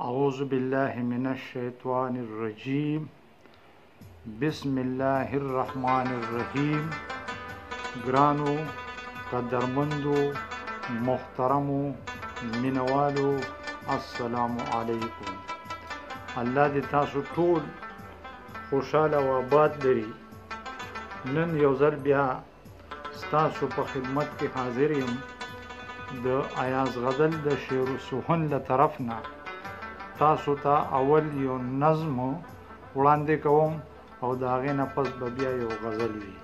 اعوذ باللہ من الشیطان الرجیم بسم اللہ الرحمن الرحیم. گرانو، قدرمندو، محترمو، مینوالو، السلام علیکم. الله دې تاسو ټول خوشاله او آباد لري. نن یو ځل بیا ستاسو په خدمت کې حاضر یم د ایاز غزل د شعر و سخن له طرف نه. تاسو ته اول یو نظم وړاندې کوم او د هغې نه پس به بیا یو غزل وي.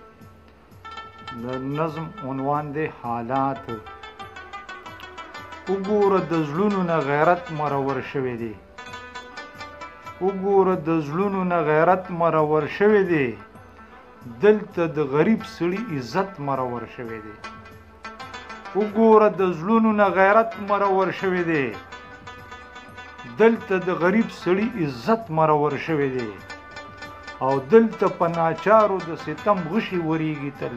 د نظم عنوان دی حالات. وګوره د زړونو نه غیرت مرور شوی دی. وګوره د زړونو نه غیرت مرور شوی دی. دلته د غریب سړي عزت مرور شوی دی. وګوره د زړونو نه غیرت مرور شوی دی. دلته د غریب سړي عزت مرور شوی دی. او دلته په ناچارو د ستم غشي وریږي تل.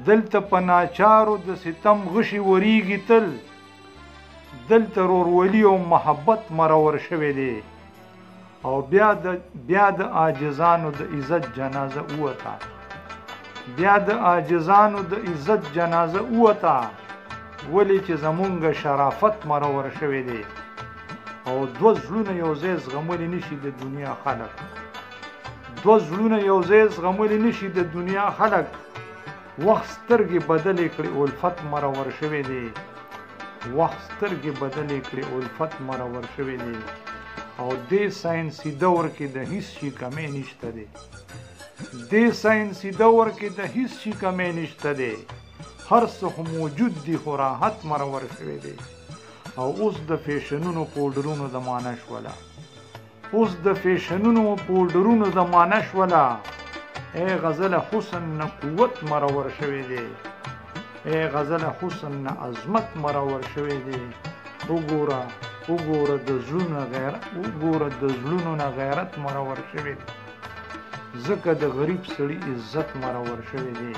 دلته په ناچارو د ستم غشي وریږي تل. دلته رورولي او محبت مرور شوی دی. او بیا د عاجزانو د عزت جنازه ووته. بیا د عاجزانو د عزت جنازه ووته. ولې چې زمونږ شرافت مرور شوی دی. او دوه زړونه یو ځای زغملی نشي د دنیا خلک. دوه زړونه یو ځای زغملی نشي د دنیا خلک. وخت سترګې بدلې کړې الفت مرور شوی دی. وخت سترګې بدلې کړې الفت مرور شوی دی. او دې ساینسي دور کې د هیڅ شي کمی نشته دی. دې ساینسي دور کې د هیڅ شي کمی نشته دی. هر څه موجود دی خو راحت مرور شوی دی. او اوس د فیشنونو پولډرونو زمانه شوله. اوس د فیشنونو پولډرونو زمانه شوله. ای غزل حسن نه قوت مرور شوی دی. ای غزل حسن نه عظمت مرور شوی دی. وګوره وګوره د زړونو غیرت، وګوره د زړونو نه غیرت مرور شوی دی. ځکه د غریب سړي عزت مرور شوی دی.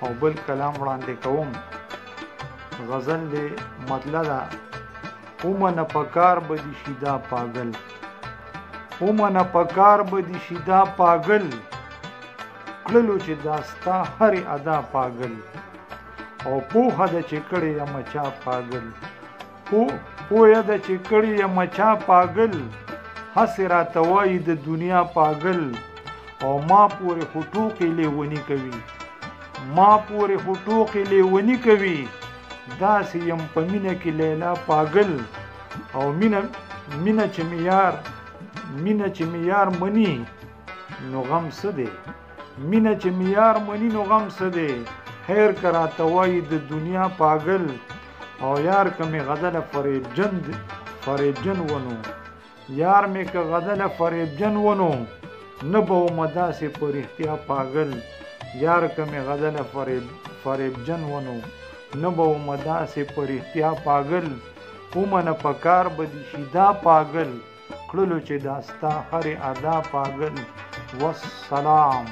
او بل کلام وړاندې کوم. غزل دی مطلع اومنه پکار بدی شیدا پاگل. اومنه پکار بدی شیدا پاگل. کړلو چې داستا هر ادا پاگل. او پوهه د چې کړی یم چا پاگل. پوهه د چې کړی یم چا پاگل. هسې راته وایي د دنیا پاگل. او ما پورې خو ټوکې لیوني کوي. ما پورې خو ټوکې لیوني کوي. داسې یم په مینه کې لیلا پاگل. او مینه چې مې یار مني نو غم څه دی. مینه چې مې یار مني نو غم څه دی. خیر که راته وایي د دنیا پاگل. او یار که مې غزله فریبجن ونو. یار مې که غزله فریبجن ونو نه به ومه داسې په رښتیا پاگل. یار که مې غزله فریبجن ونو نه به ومه داسې په رښتیا پاگل. اومنه پکار به دي شي دا پاگل. کړلو چې داستا هرې ادا پاگل. والسلام.